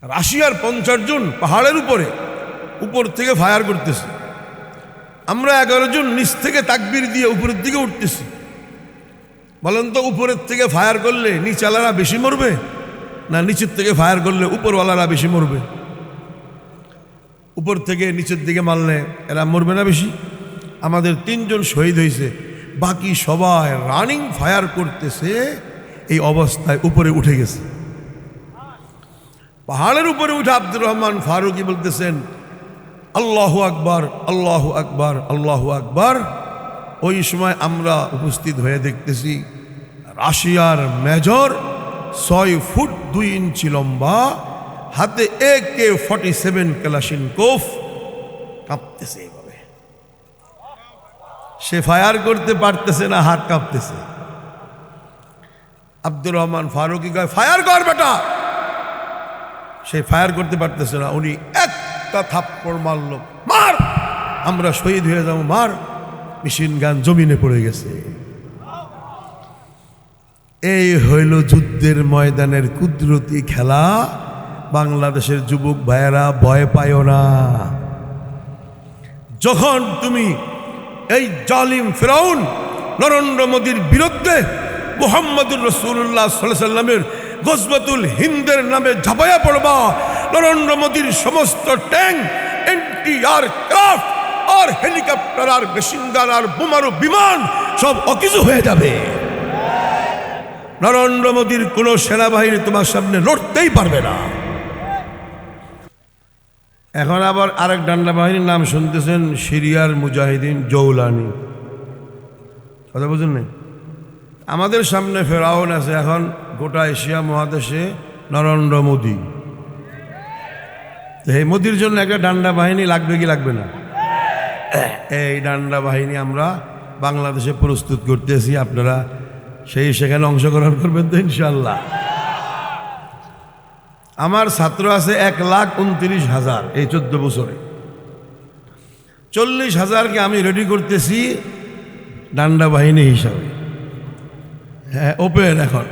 রাশিয়ার 50 জন পাহাড়ের উপর থেকে ফায়ার করতেছে, আমরা 11 জন নিচ থেকে তাকবীর দিয়ে উপরের দিকে উঠতেছি। বলেন তো, উপরের থেকে ফায়ার করলে নিচওয়ালারা বেশি মরবে না নিচের থেকে ফায়ার করলে উপরওয়ালারা বেশি মরবে? উপর থেকে নিচের দিকে মারলে এরা মরবে না বেশি? আমাদের 3 জন শহীদ হয়েছে, বাকি সবাই রানিং ফায়ার করতেছে, এই অবস্থায় উপরে উঠে গেছে। পাহাড়ের উপরে উঠে আব্দুর রহমান ফারুকি বলতেছেন, আল্লাহু আকবার, আল্লাহু আকবার, আল্লাহু আকবার। ওই সময় আমরা উপস্থিত হয়ে দেখতেছি রাশিয়ার মেজর 6 ফুট 2 ইঞ্চি লম্বা, হাতে AK-47 ক্লাশিনকোভ, কাঁপতেছে এইভাবে। সে ফায়ার করতে পারতেছে না, হাত কাঁপতেছে। আব্দুর রহমান ফারুকি কয়, ফায়ার কর বেটা। সে ফায়ার করতে পারতেছে না, উনি একটা থাপ্পড় মারল, মার, আমরা শহীদ হয়ে যাবো, মার। মেশিন গান জমিনে পড়ে গেছে। এই হইল যুদ্ধের ময়দানের কুদরতি খেলা। বাংলাদেশের যুবক ভাইয়েরা, ভয় পাইও না। যখন তুমি এই জালিম ফিরআউন নরেন্দ্র মোদীর বিরুদ্ধে মুহাম্মদুর রাসূলুল্লাহ সাল্লাল্লাহু আলাইহি ওয়াসাল্লামের গজওয়াতুল হিন্দের নামে ঝাঁপাইয়া পড়বা, নরেন্দ্র মোদীর সমস্ত ট্যাঙ্ক, এয়ারক্রাফট আর হেলিকপ্টার আর মেশিনগান আর বোমারু বিমান সব অকিছু হয়ে যাবে। নরেন্দ্র মোদীর কোন সেনাবাহিনী তোমার সামনে লড়তেই পারবে না। এখন আবার আরেক ডান্ডা বাহিনীর নাম শুনতেছেন, সিরিয়ার মুজাহিদিন জৌলানি। কথা বুঝুন নাই? আমাদের সামনে ফেরাউন আছে, এখন গোটা এশিয়া মহাদেশে নরেন্দ্র মোদী। এই মোদীর জন্য একটা ডান্ডা বাহিনী লাগবে কি লাগবে না? এই ডান্ডা বাহিনী আমরা বাংলাদেশে প্রস্তুত করতেছি, আপনারা সেখানে অংশগ্রহণ করবেন তো ইনশাল্লাহ। আমার ছাত্র আছে 1,29,000 এই 14 বছরে। 40,000কে আমি রেডি করতেছি ডান্ডা বাহিনী হিসাবে। হ্যাঁ, ওপেন এখন।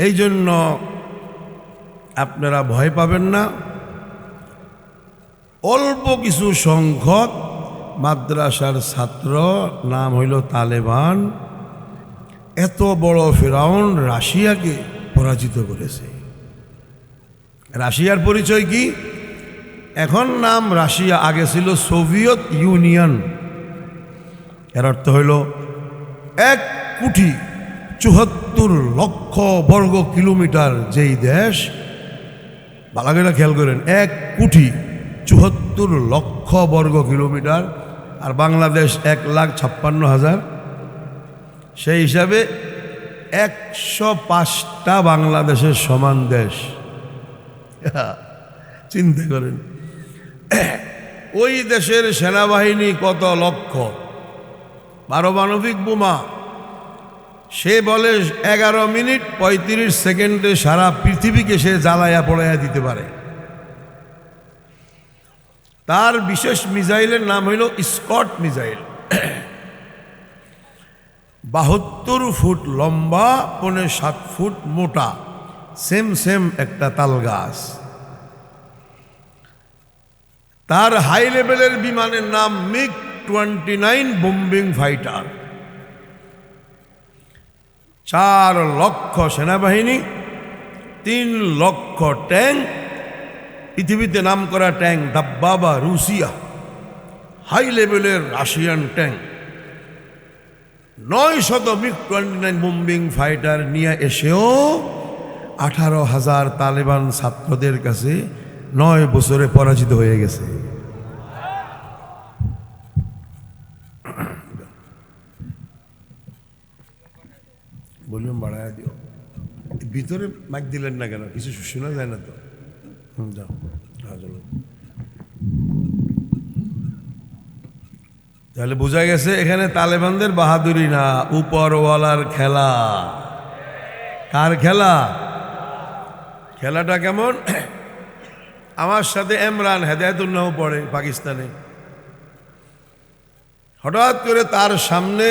এই জন্য আপনারা ভয় পাবেন না। অল্প কিছু সংখ্যক মাদ্রাসার ছাত্র, নাম হইল তালেবান, এত বড় ফিরআউন রাশিয়াকে পরাজিত করেছে। রাশিয়ার পরিচয় কি? এখন নাম রাশিয়া, আগে ছিল সোভিয়েত ইউনিয়ন। এর অর্থ হইল 1,74,00,000 বর্গ কিলোমিটার যেই দেশ, ভালো করে খেয়াল করেন, 1,74,00,000 বর্গ কিলোমিটার, আর বাংলাদেশ 1,56,000। সেই হিসাবে 105টা বাংলাদেশের সমান দেশ। চিন্তা করেন, ওই দেশের সেনাবাহিনী কত লক্ষ, পারমাণবিক বোমা সে বলে 11 মিনিট 35 সেকেন্ডে সারা পৃথিবীকে সে জ্বালায়া পড়াইয়া দিতে পারে। তার বিশেষ মিসাইলের নাম হইল স্কট মিসাইল। 72 ফুট লম্বা, 7.5 ফুট মোটা, সেম একটা তাল গাছ। তার হাই লেভেলের বিমানের নাম MiG-29 বোম্বিং ফাইটার। 4 লক্ষ সেনাবাহিনী, 3 লক্ষ ট্যাঙ্ক, পৃথিবীতে নাম করা ট্যাঙ্ক দাব্বাবা রুশিয়া, হাই লেভেলের Russian tank, 900 MiG-29 bombing fighter নিয়ে এসেও 18,000 তালেবান ছাত্রদের কাছে 9 বছরে পরাজিত হয়ে গেছে। ভলিউম বাড়ায় দিও। ভিতরে মাইক দিলেন না কেন? কিছু শোনা যায় না তো। যাও, চলো। তাহলে বোঝা গেছে এখানে তালেবানদের বাহাদুরি না, উপরওয়ালার খেলা। কার খেলা? খেলাটা কেমন? আমার সাথে ইমরান হেদায়েতুল্লাহ পড়ে পাকিস্তানে। হঠাৎ করে তার সামনে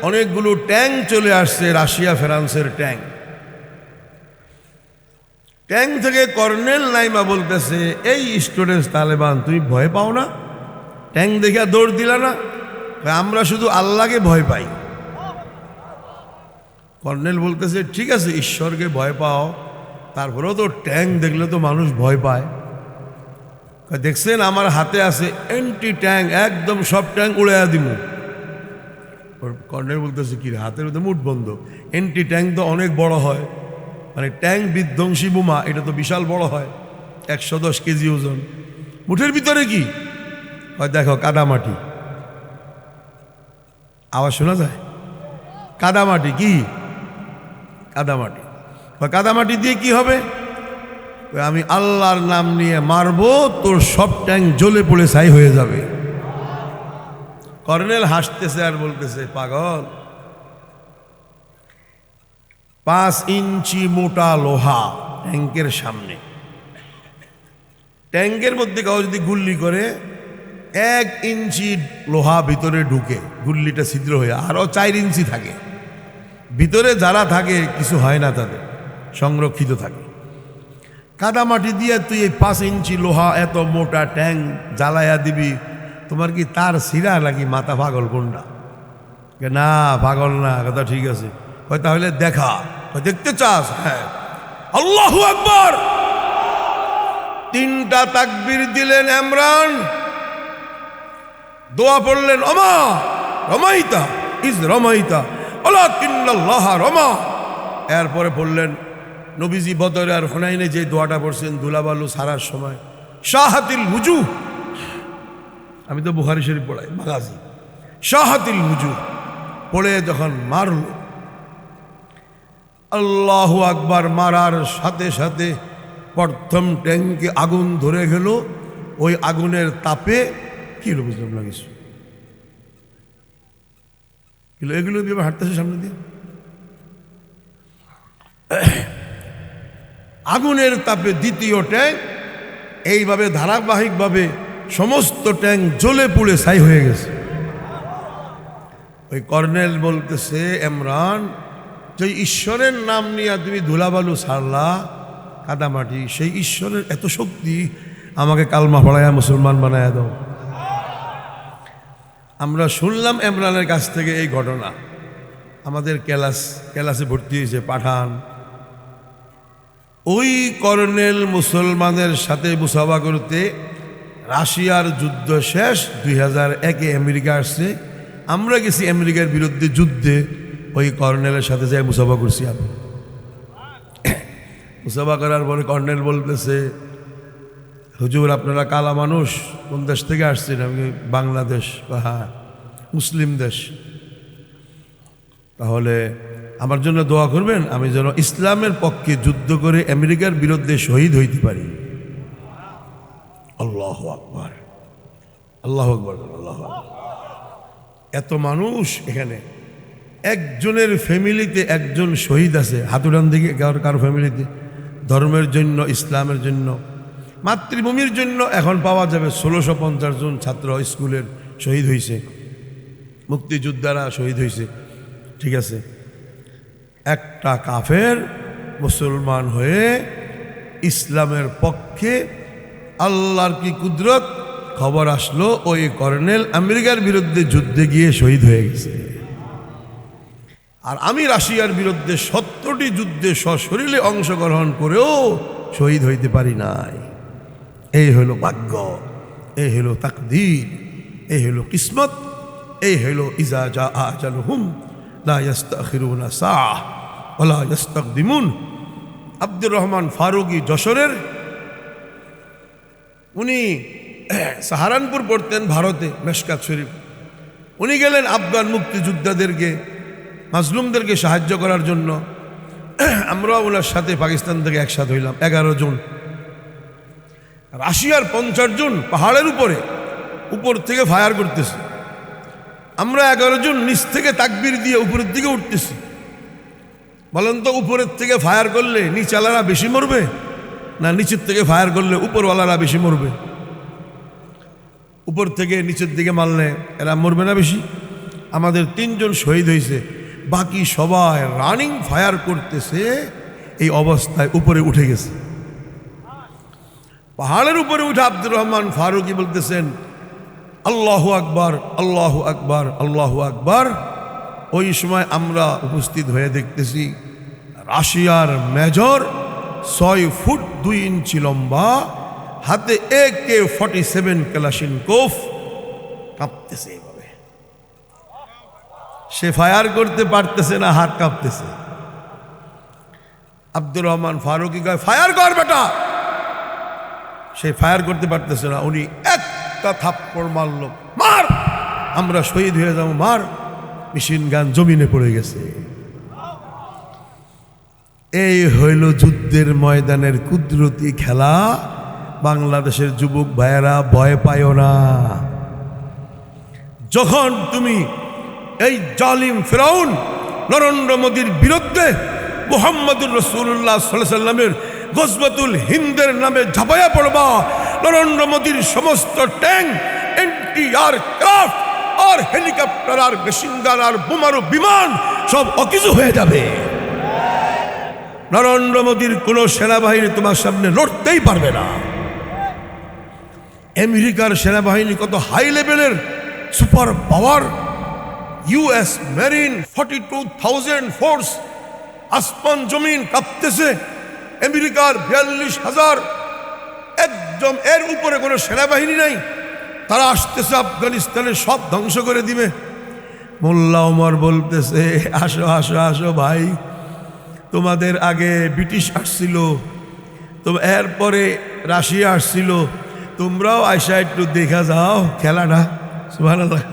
অনেকগুলো ট্যাঙ্ক চলে আসছে, রাশিয়া ফ্রান্সের ট্যাঙ্ক। ট্যাঙ্ক থেকে কর্নেল নাইমা বলতেছে, এই স্টুডেন্টস তালেবান, তুমি ভয় পাও না? ট্যাঙ্ক দেখে দৌড় দিলা না? আমরা শুধু আল্লাহকে ভয় পাই। কর্নেল বলতেছে, ঠিক আছে ঈশ্বরকে ভয় পাও, তারপরেও তো ট্যাঙ্ক দেখলে তো মানুষ ভয় পায়। দেখছেন আমার হাতে আছে এন্টি ট্যাঙ্ক, একদম সব ট্যাঙ্ক উড়ে দিব। কর্নেল বলতেছে, কি রে, হাতের মধ্যে মুঠ বন্ধ? এন্টি ট্যাঙ্ক তো অনেক বড় হয়, মানে ট্যাঙ্ক বিধ্বংসী বোমা, এটা তো বিশাল বড় হয়, 110 কেজি ওজন। মুঠের ভিতরে কি হয় দেখো, কাদামাটি। আওয়াজ শোনা যায়? কাদামাটি। কি কাদামাটি? কাদামাটি দিয়ে কি হবে? আমি আল্লাহর নাম নিয়ে মারবো, তোর সব ট্যাঙ্ক জ্বলে পড়ে ছাই হয়ে যাবে। কর্নেল হাসতেছে আর বলতেছে, পাগল, 5 ইঞ্চি মোটা লোহা ট্যাঙ্কের সামনে, ট্যাঙ্কের মধ্যে কাউ যদি গুল্লি করে 1 ইঞ্চি লোহা ভিতরে ঢুকে গুল্লিটা ছিদ্র হয়ে আরো 4 ইঞ্চি থাকে ভিতরে, যারা থাকে কিছু হয় না, তাদের সংরক্ষিত থাকে। কাদামাটি দিয়ে তুই এই 5 ইঞ্চি লোহা এত মোটা ট্যাঙ্ক জ্বালাইয়া দিবি, তোমার কি তার সিরা নাকি মাথা? পাগল কোনটা? না পাগল না, কথা ঠিক আছে। তাহলে দেখা, দেখতে চাস? হ্যাঁ, আল্লাহু আকবার। 3টা তাকবীর দিলেন ইমরান, দোয়া পড়লেন, ওমা রমাইতা ইজ রমাইতা ওয়ালাকিন্নাল্লাহ রমা। এরপরে পড়লেন নবীজি বদর আর হুনাইনে যে দোয়াটা পড়ছেন ধুলাবালু সারার সময়, শাহাতিল ওযু। আমি তো বুখারী শরীফ পড়াই, মাগাজি। শাহাতিল ওযু পড়ে যখন মারল, আল্লাহু আকবার, মারার সাথে সাথে প্রথম ট্যাঙ্কে আগুন ধরে গেল। ওই আগুনের তাপে কি হলো বুঝলাম না কিছু। এগুলো দিয়ে হাঁটতেছে সামনে দিয়ে, আগুনের তাপে দ্বিতীয় ট্যাঙ্ক এইভাবে ধারাবাহিকভাবে সমস্ত ট্যাঙ্ক জ্বলে পুড়ে ছাই হয়ে গেছে। ওই কর্নেল বলতেছে, ইমরান, যে ঈশ্বরের নাম নিয়ে তুমি ধুলাবালু ছাড়লা, কাদামাটি, সেই ঈশ্বরের এত শক্তি, আমাকে কালমা পড়াইয়া মুসলমান বানায়া দাও। আমরা শুনলাম ইমরানের কাছ থেকে এই ঘটনা। আমাদের ক্লাসে ভর্তি হয়েছে পাঠান। ওই কর্নেল মুসলমানের সাথে মুসাফা করতে, রাশিয়ার যুদ্ধ শেষ, 2001-এ আমেরিকা আসছে, আমরা গেছি আমেরিকার বিরুদ্ধে যুদ্ধে, ওই কর্নেলের সাথে যাই মুসাফা করছি। আমি মুসাফা করার পরে কর্নেল বলতেছে, হুজুর আপনারা কালা মানুষ, কোন দেশ থেকে আসছেন? আমি বাংলাদেশ। হ্যাঁ, মুসলিম দেশ। তাহলে আমার জন্য দোয়া করবেন, আমি যেন ইসলামের পক্ষে যুদ্ধ করে আমেরিকার বিরুদ্ধে শহীদ হইতে পারি। আল্লাহু আকবার, আল্লাহু আকবার, আল্লাহু আকবার। এত মানুষ এখানে, একজনের ফ্যামিলিতে একজন শহীদ আছে। হাতুড়ান দিকে কারো ফ্যামিলিতে ধর্মের জন্য, ইসলামের জন্য, মাতৃভূমির জন্য এখন পাওয়া যাবে 1650 জন ছাত্র স্কুলের শহীদ হয়েছে, মুক্তিযোদ্ধারা শহীদ হয়েছে। ঠিক আছে, একটা কাফের মুসলমান হয়ে ইসলামের পক্ষে, আল্লাহর কি কুদরত, খবর আসলো ওই কর্নেল আমেরিকার বিরুদ্ধে যুদ্ধে গিয়ে শহীদ হয়ে গেছে। আর আমি রাশিয়ার বিরুদ্ধে 70টি যুদ্ধে সশরীরে অংশগ্রহণ করেও শহীদ হইতে পারি নাই। এই হলো ভাগ্য, এই হলো তাকদীর, এই হলো কিসমত, এই হলো ইজা জা আজালুহুম লা ইস্তাখিরুনা সাআহ ওয়া লা ইস্তাকদিমুন। আব্দুর রহমান ফারুকী যশোরের, উনি সাহারানপুর পড়তেন ভারতে, মেশকাত শরীফ। উনি গেলেন আফগান মুক্তিযোদ্ধাদেরকে, মাজলুমদেরকে সাহায্য করার জন্য। আমরাও ওনার সাথে পাকিস্তান থেকে একসাথে হইলাম, 11 জন। রাশিয়ার 50 জন পাহাড়ের উপর থেকে ফায়ার করতেছে, আমরা 11 জন নিচ থেকে তাকবীর দিয়ে উপরের দিকে উঠতেছি। বলেন তো, উপরের থেকে ফায়ার করলে নিচওয়ালারা বেশি মরবে না নিচের থেকে ফায়ার করলে উপরওয়ালারা বেশি মরবে? উপর থেকে নিচের দিকে মারলে এরা মরবে না বেশি? আমাদের 3 জন শহীদ হয়েছে, বাকি সবাই রানিং ফায়ার করতেছে, এই অবস্থায় উপরে উঠে গেছে। পাহাড়ের উপরে উঠে আব্দুর রহমান ফারুকী বলতেছেন আল্লাহু আকবার, আল্লাহু আকবার, আল্লাহু আকবার। ওই সময় আমরা উপস্থিত হয়ে দেখতেছি রাশিয়ার মেজর 6 ফুট 2 ইঞ্চি লম্বা, হাতে AK-47 ক্লাশিনকোভ, কাঁপতেছে এইভাবে। সে ফায়ার করতে পারতেছে না, হাত কাঁপতেছে। আব্দুর রহমান ফারুকী কয় ফায়ার কর বেটা। সে ফায়ার করতে পারতেছে না, উনি একটা থাপ্পড় মারল, মার, আমরা শহীদ হয়ে যাবো, মার। মেশিন গান জমিনে পড়ে গেছে। এই হইল যুদ্ধের ময়দানের কুদরতি খেলা। বাংলাদেশের যুবক ভাইয়েরা ভয় পায়ও না। যখন তুমি এই জালিম ফিরাউন নরেন্দ্র মোদীর বিরুদ্ধে মুহাম্মদুর রাসূলুল্লাহ সাল্লাল্লাহু আলাইহি ওয়াসাল্লামের গজওয়াতুল হিন্দের নামে ঝাঁপাইয়া পড়বা, নরেন্দ্র মোদীর সমস্ত ট্যাঙ্ক, এয়ারক্রাফট আর হেলিকপ্টার আর মেশিনগান আর বোমারু বিমান সব অকিছু হয়ে যাবে। নরেন্দ্র মোদীর কোন সেনাবাহিনী তোমার সামনে লড়তেই পারবে না। আমেরিকার সেনাবাহিনী কত হাই লেভেলের super power, US marine 42,000 force, আসমান জমিন কাঁপতেছে। আমেরিকার 42,000, একদম এর উপরে কোনো সেনাবাহিনী নাই। তারা আসতেছে আফগানিস্তানে সব ধ্বংস করে দিবে। মোল্লা ওমর বলতেছে আসো আসো আসো ভাই, তোমাদের আগে ব্রিটিশ আসছিল, তো এরপরে রাশিয়া আসছিল, তোমরাও আয়সা একটু দেখা যাও খেলাটা। সুবহানাল্লাহ।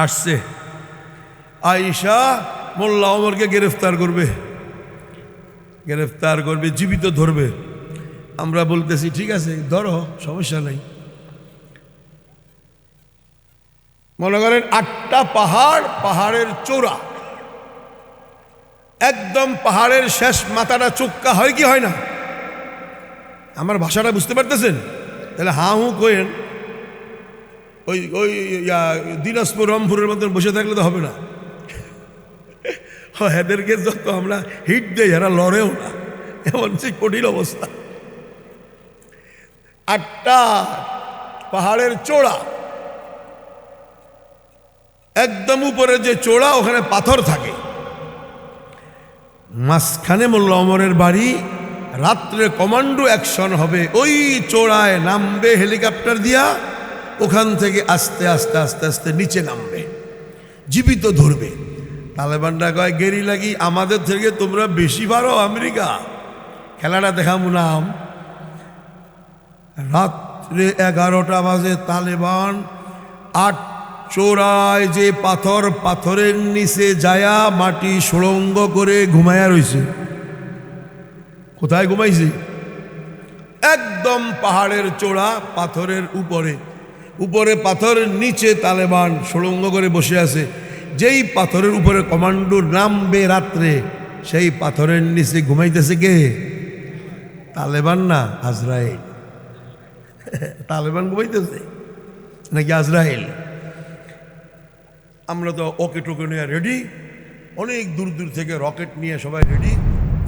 আসছে আয়েশা মোল্লা ওমরকে গ্রেফতার করবে, গ্রেফতার করবে, জীবিত ধরবে। আমরা বলতেছি ঠিক আছে ধরো, সমস্যা নাই। মনে করেন 8টা পাহাড়, পাহাড়ের চূড়া, একদম পাহাড়ের শেষ মাথাটা চোক্কা হয় কি হয় না? আমার ভাষাটা বুঝতে পারতেছেন? তাহলে হা হু কইেন। ওই ওই দিনাজপুর রংপুরের মতন বসে থাকলে তো হবে না। এদেরকে যত আমরা হিট দেই এরা লড়েও না, এমন সে কঠিন অবস্থা। 8টা পাহাড়ের চূড়া, একদম উপরে যে চূড়া ওখানে পাথর থাকে, মাঝখানে মোল্লা ওমরের বাড়ি। রাত্রে কমান্ডো অ্যাকশন হবে, ওই চূড়ায় নামবে হেলিকপ্টার দিয়া, ওখান থেকে আস্তে আস্তে আস্তে আস্তে নিচে নামবে, জীবিত ধরবে। তালেবানরা কয় গেরি লাগি, আমাদের থেকে তোমরা বেশি পারো আমেরিকা, খেলাটা দেখাবো নাম। রাত্রে 11টা বাজে তালেবান 8 চোরায় যে পাথর, পাথরের নিচে যায়া মাটি সুড়ঙ্গ করে ঘুমায়া রইছে। কোথায় ঘুমাইছে? একদম পাহাড়ের চূড়া, পাথরের উপরে, উপরে পাথর, নিচে তালেবান সুড়ঙ্গ করে বসে আছে। যেই পাথরের উপরে কমান্ডো নামবে রাত্রে, সেই পাথরের নিচে ঘুমাইতেছে কে? তালেবান না, আজরাইল। তালেবান ঘুমাইতেছে নাকি আজরাইল? আমরা তো ওকে টোকে নিয়ে রেডি, অনেক দূর দূর থেকে রকেট নিয়ে সবাই রেডি।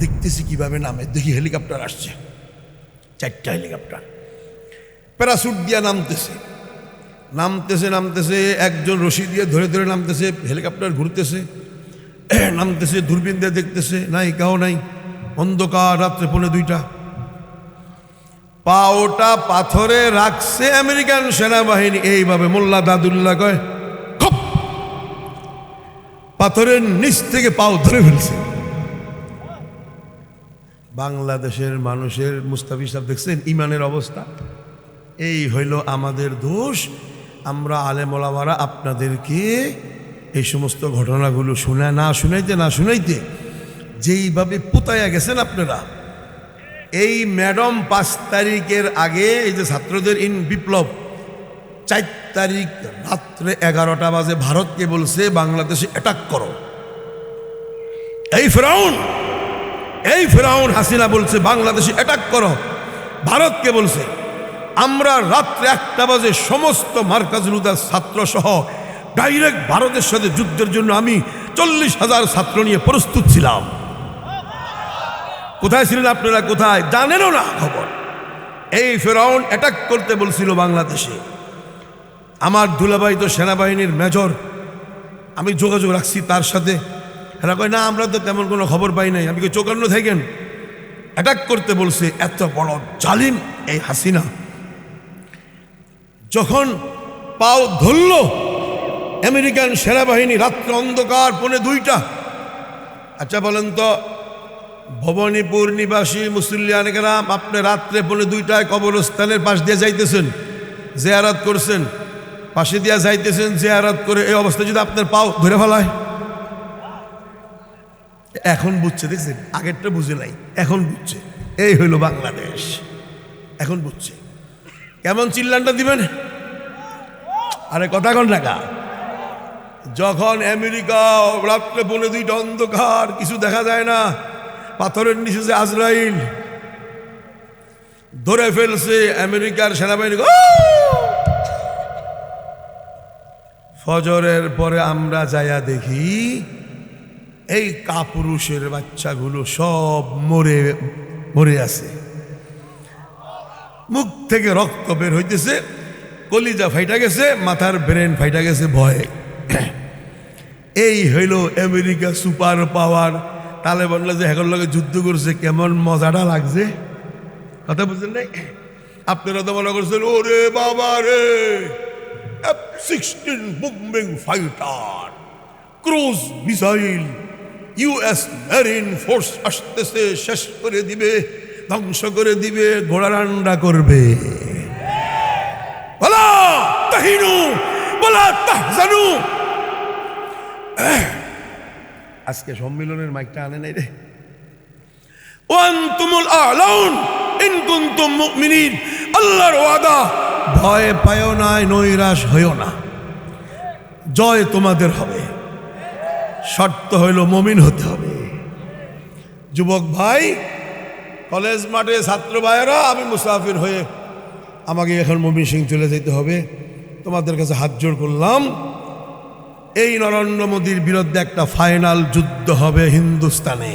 দেখতেছি কিভাবে নামে, দেখি হেলিকপ্টার আসছে, 4টা হেলিকপ্টার প্যারাসুট দিয়ে নামতেছে, নামতেছে নামতেছে, একজন রশি দিয়ে ধরে ধরে নামতেছে, হেলিকপ্টার ঘুরতেছে, নামতেছে, দূরবীন দিয়ে দেখতেছে, নাই কাউ নাই, অন্ধকার, রাত্রে 1:45। পাওটা পাথরে রাখছে আমেরিকান সেনাবাহিনী এইভাবে। মোল্লা দাদুল্লাহ কয় খপ, পাথরের নিচ থেকে পাও ধরে ফেলছে। বাংলাদেশের মানুষের, মুস্তাফি সাহেব দেখছেন ইমানের অবস্থা? এই হইল আমাদের দোষ। আমরা আলেম ওলামারা আপনাদেরকে এই সমস্ত ঘটনাগুলো শুনাইতে যেইভাবে পুতাইয়া গেছেন আপনারা। এই ম্যাডাম 5 তারিখের আগে, এই যে ছাত্রদের বিপ্লব, 4 তারিখ রাত্রে 11টা বাজে ভারতকে বলছে বাংলাদেশে অ্যাটাক করো। এই ফেরাউন হাসিনা বলছে বাংলাদেশে অ্যাটাক করো, ভারতকে বলছে। আমরা রাত্রে 1টা বাজে সমস্ত মার্কাজুল হুদার ছাত্র সহ ডাইরেক্ট ভারতের সাথে যুদ্ধের জন্য আমি 40,000 ছাত্র নিয়ে প্রস্তুত ছিলাম। কোথায় ছিলেন আপনারা? কোথায় জানেনও না খবর। এই ফেরাউন অ্যাটাক করতে বলছিল বাংলাদেশে। আমার দুলাভাই তো সেনাবাহিনীর মেজর, আমি যোগাযোগ রাখছি তার সাথে। এরা কয় না আমরা তো তেমন কোনো খবর পাই নাই। আমি কই চৌকান্ন থাকেন, অ্যাটাক করতে বলছে। এত বড় জালিম এই হাসিনা। যখন পাও ধরল আমেরিকান সেনাবাহিনী, রাত্র অন্ধকার, 1:45। আচ্ছা বলেন তো, ভবানীপুর নিবাসী মুসল্লিয়ান কেরাম, আপনি রাত্রে 1:45 কবরস্থানের পাশ দিয়ে যাইতেছেন, জিয়ারত করছেন, পাশে দিয়া যাইতেছেন, জিয়ারত করে এই অবস্থায় যদি আপনার পাও ধরে ফেলায়, এখন বুঝছে, দেখছেন? আগেরটা বুঝে নাই, এখন বুঝছে। এই হইল বাংলাদেশ, এখন বুঝছে। কেমন চিল্লানটা দিবেন? আরে কথা কন টাকা। যখন আমেরিকা রাত্রে 1:45 অন্ধকার, কিছু দেখা যায় না, পাথরের নিচে যে আজরাইল ধরে ফেলছে আমেরিকার সেনাবাহিনী। ফজরের পরে আমরা যাইয়া দেখি এই কাপুরুষের বাচ্চাগুলো সব মরে মরে আছে, মুখ থেকে রক্ত বের হইতেছে, কলিজা ফাইটা গেছে, মাথার ব্রেন ফাইটা গেছে ভয়ে। এই হইল আমেরিকা সুপার পাওয়ার। তালেবানরা যে এখন লগে যুদ্ধ করছে, কেমন মজাটা লাগছে, কথা বুঝলেন নাই? আপনারা তো মনে করছেন ওরে বাবা রে, F-16 bombing fighter, cruise missile, US marine force আসতেছে, শেষ করে দিবে, ধ্বংস করে দিবে, ঘোড়ারান্ডা করবে। বলা তাহিনু বলা তাহজানু। আজকে সম্মেলনের মাইকটা আনে নাই রে। ওয়ান্তুমুল আ'লাউন ইন কুনতুম মুমিনিন। আল্লাহর ওয়াদা, ভয় পায়ও না, নৈরাশ হইও না, জয় তোমাদের হবে। শর্ত হইল মুমিন হতে হবে। যুবক ভাই, কলেজ মাঠে ছাত্র ভাইয়েরা, আমি মুসাফির হয়ে আমাকে এখন ময়মনসিংহ চলে যেতে হবে। তোমাদের কাছে হাত জোড় করলাম, এই নরেন্দ্র মোদীর বিরুদ্ধে একটা ফাইনাল যুদ্ধ হবে হিন্দুস্তানে।